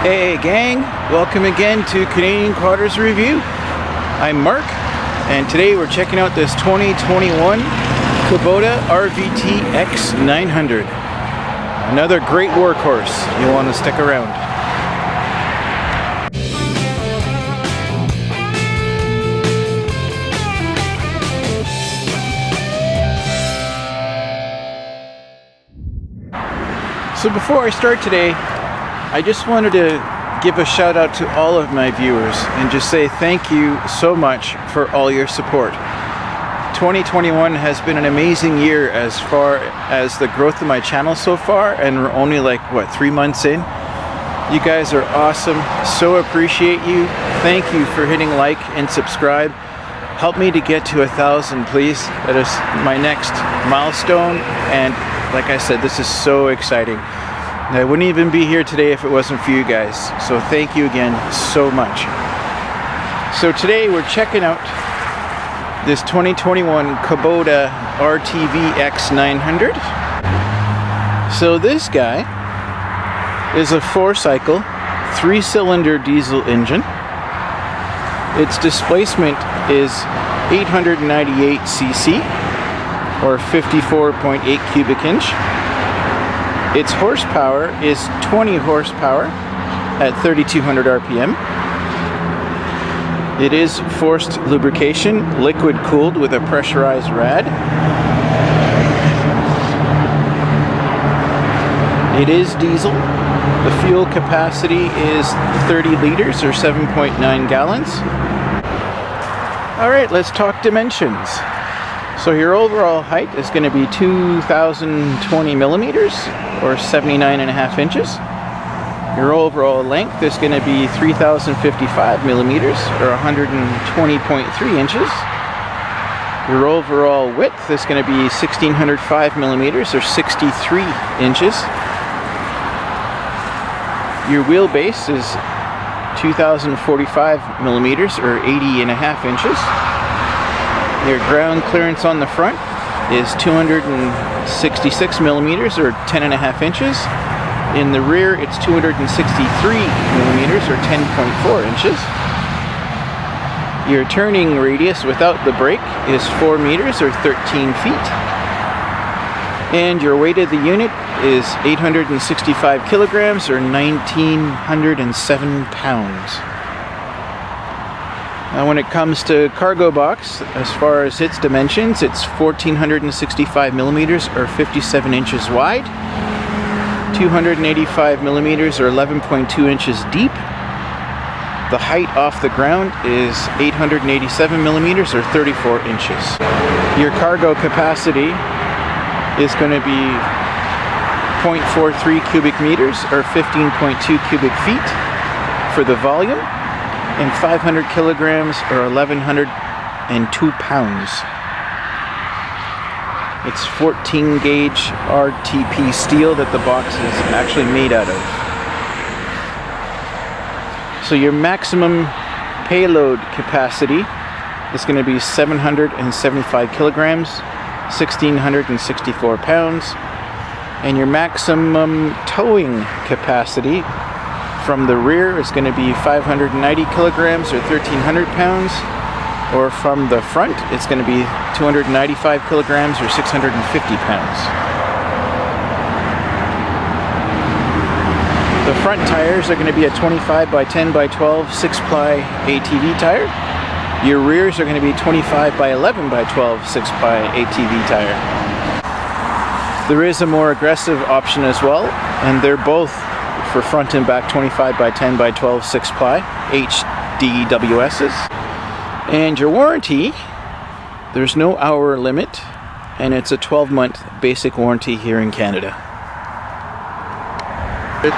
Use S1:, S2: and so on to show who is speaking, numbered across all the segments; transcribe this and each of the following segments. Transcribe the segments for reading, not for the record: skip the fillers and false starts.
S1: Hey gang, welcome again to Canadian Quarters Review. I'm Mark, and today we're checking out this 2021 Kubota RTV X900. Another great workhorse. You'll want to stick around. So before I start today, I just wanted to give a shout out to all of my viewers and just say thank you so much for all your support. 2021 has been an amazing year as far as the growth of my channel so far, and we're only like, what, 3 months in? You guys are awesome. So appreciate you. Thank you for hitting like and subscribe. Help me to get to 1,000, please. That is my next milestone, and like I said, this is so exciting. I wouldn't even be here today if it wasn't for you guys. So thank you again so much. So today we're checking out this 2021 Kubota RTV X900. So this guy is a 4-cycle, 3-cylinder diesel engine. Its displacement is 898 cc, or 54.8 cubic inch. Its horsepower is 20 horsepower at 3,200 RPM. It is forced lubrication, liquid cooled with a pressurized rad. It is diesel. The fuel capacity is 30 liters or 7.9 gallons. All right, let's talk dimensions. So your overall height is going to be 2,020 millimeters or 79.5 inches. Your overall length is going to be 3,055 millimeters or 120.3 inches. Your overall width is going to be 1,605 millimeters or 63 inches. Your wheelbase is 2,045 millimeters or 80.5 inches. Your ground clearance on the front is 266 millimeters or 10.5 inches. In the rear, it's 263 millimeters or 10.4 inches. Your turning radius without the brake is 4 meters or 13 feet. And your weight of the unit is 865 kilograms or 1,907 pounds. Now when it comes to cargo box, as far as its dimensions, it's 1,465 millimeters or 57 inches wide, 285 millimeters or 11.2 inches deep. The height off the ground is 887 millimeters or 34 inches. Your cargo capacity is going to be 0.43 cubic meters or 15.2 cubic feet for the volume, and 500 kilograms or 1,102 pounds. It's 14 gauge RTP steel that the box is actually made out of. So your maximum payload capacity is going to be 775 kilograms, 1,664 pounds, and your maximum towing capacity from the rear is going to be 590 kilograms or 1,300 pounds, or from the front it's going to be 295 kilograms or 650 pounds. The front tires are going to be a 25 by 10 by 12 6-ply ATV tire. Your rears are going to be 25 by 11 by 12 6-ply ATV tire. There is a more aggressive option as well, and they're both for front and back 25 by 10 by 12 6-ply HDWSs. And your warranty, there's no hour limit, and it's a 12-month basic warranty here in Canada. This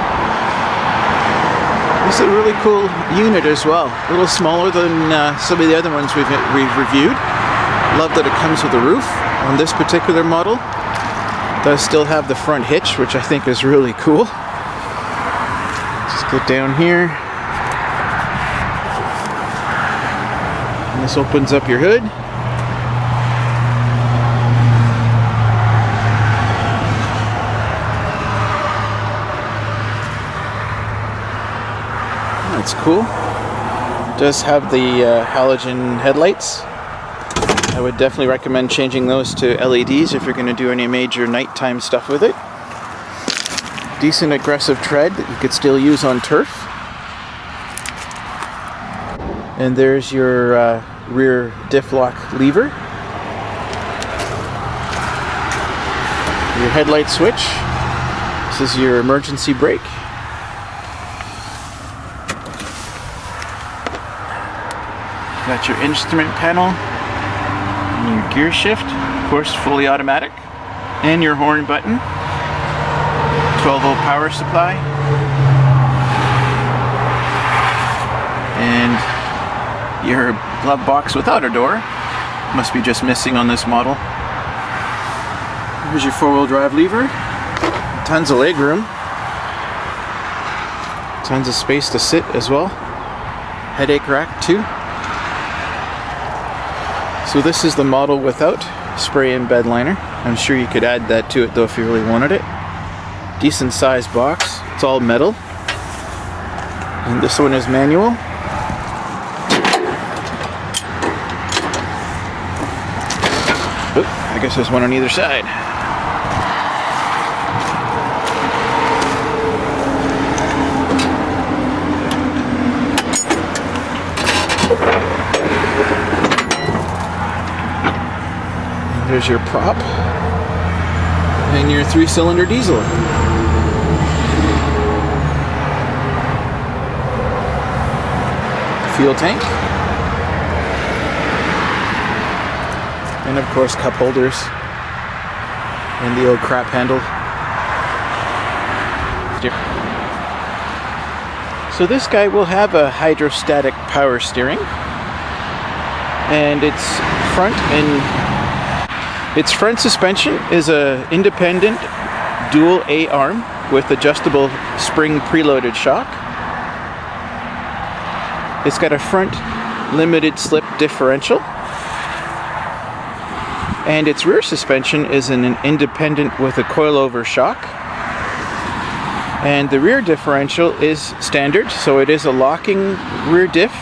S1: is a really cool unit as well. A little smaller than some of the other ones we've reviewed. Love that it comes with a roof on this particular model. It does still have the front hitch, which I think is really cool. Just get down here. And this opens up your hood. That's cool. It does have the halogen headlights. I would definitely recommend changing those to LEDs if you're going to do any major nighttime stuff with it. Decent aggressive tread that you could still use on turf. And there's your rear diff lock lever. Your headlight switch. This is your emergency brake. Got your instrument panel and your gear shift, of course fully automatic, and your horn button, 12-volt power supply, and your glove box without a door. Must be just missing on this model. Here's your four-wheel drive lever. Tons of leg room. Tons of space to sit as well. Headache rack too. So this is the model without spray and bed liner. I'm sure you could add that to it though if you really wanted it. Decent sized box. It's all metal. And this one is manual. Oop, I guess there's one on either side. There's your prop and your 3-cylinder diesel. Fuel tank. And of course cup holders and the old crap handle. So this guy will have a hydrostatic power steering, and its front suspension is a independent dual A-arm with adjustable spring preloaded shock. It's got a front limited slip differential, and its rear suspension is an independent with a coilover shock, and the rear differential is standard, so it is a locking rear diff,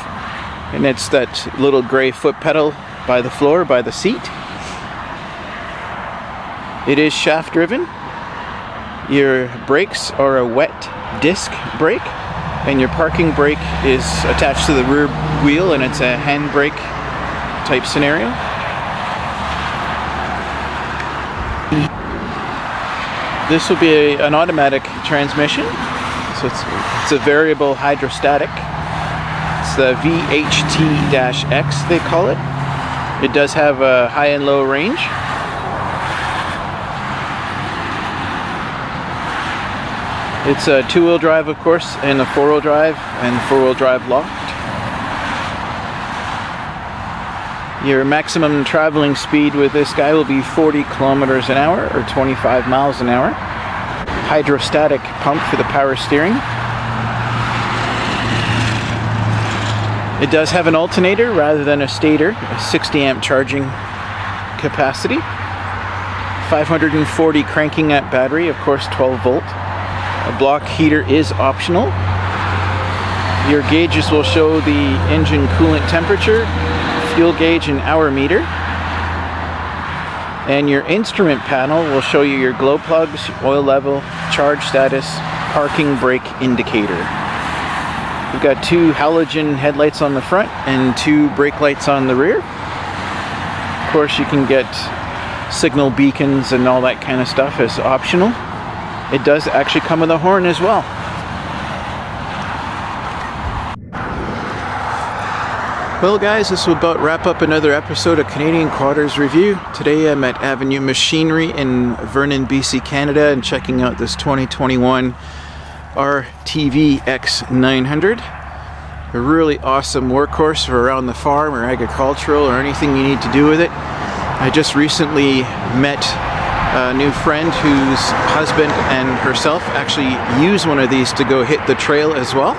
S1: and it's that little gray foot pedal by the floor by the seat. It is shaft driven. Your brakes are a wet disc brake, and your parking brake is attached to the rear wheel, and it's a hand brake type scenario. This will be an automatic transmission, so it's a variable hydrostatic. It's the VHT-X they call it. It does have a high and low range. It's a 2-wheel drive, of course, and a 4-wheel drive, and 4-wheel drive locked. Your maximum traveling speed with this guy will be 40 kilometers an hour or 25 miles an hour. Hydrostatic pump for the power steering. It does have an alternator rather than a stator, a 60 amp charging capacity. 540 cranking amp battery, of course 12 volt. A block heater is optional. Your gauges will show the engine coolant temperature, fuel gauge and hour meter. And your instrument panel will show you your glow plugs, oil level, charge status, parking brake indicator. We've got 2 halogen headlights on the front and 2 brake lights on the rear. Of course, you can get signal beacons and all that kind of stuff as optional. It does actually come with a horn as well. Well guys, this will about wrap up another episode of Canadian Quadders Review. Today I'm at Avenue Machinery in Vernon, BC, Canada, and checking out this 2021 RTV X900. A really awesome workhorse for around the farm or agricultural or anything you need to do with it. I just recently met a new friend whose husband and herself actually use one of these to go hit the trail as well.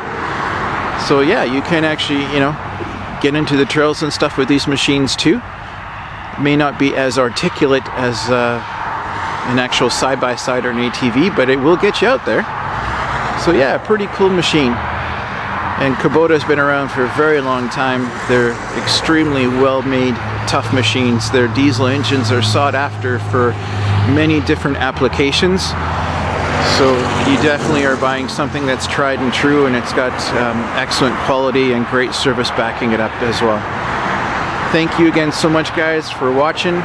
S1: So yeah, you can actually, get into the trails and stuff with these machines too. It may not be as articulate as an actual side-by-side or an ATV, but it will get you out there. So yeah, pretty cool machine. And Kubota has been around for a very long time. They're extremely well-made, tough machines. Their diesel engines are sought after for many different applications. So you definitely are buying something that's tried and true, and it's got excellent quality and great service backing it up as well. Thank you again so much, guys, for watching.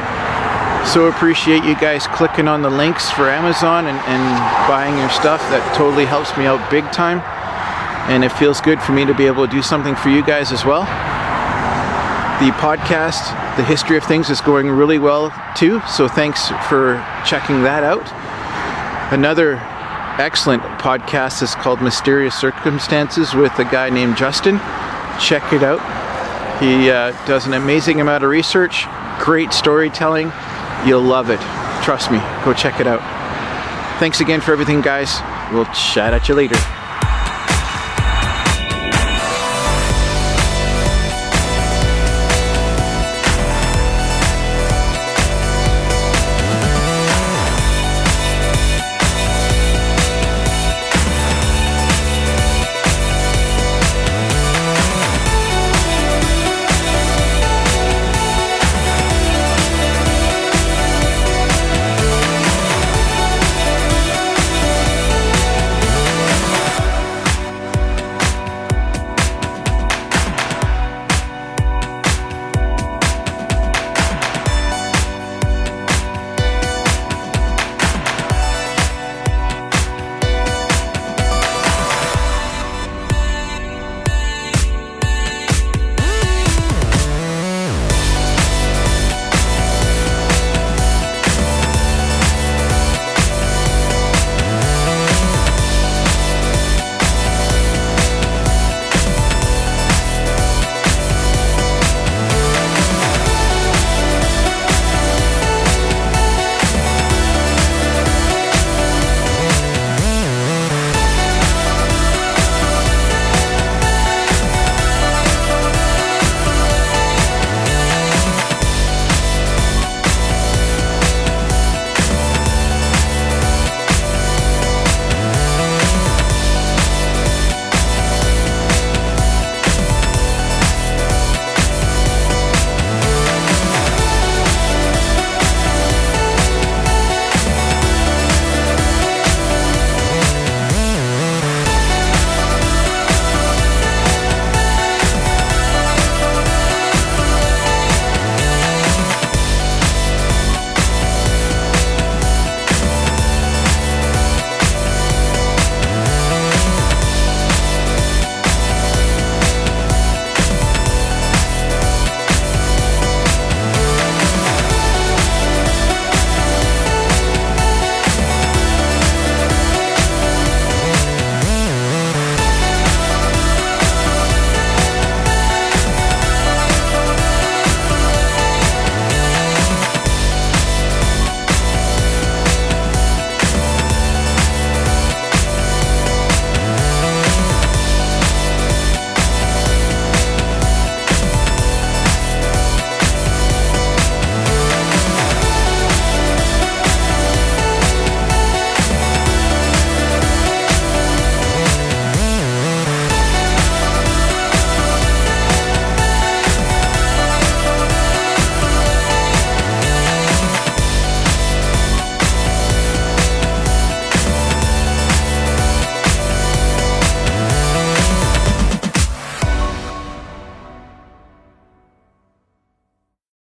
S1: So appreciate you guys clicking on the links for Amazon and buying your stuff. That totally helps me out big time. And it feels good for me to be able to do something for you guys as well. The podcast, The History of Things, is going really well too, so thanks for checking that out. Another excellent podcast is called Mysterious Circumstances with a guy named Justin. Check it out. He does an amazing amount of research, great storytelling. You'll love it. Trust me, go check it out. Thanks again for everything, guys. We'll chat at you later.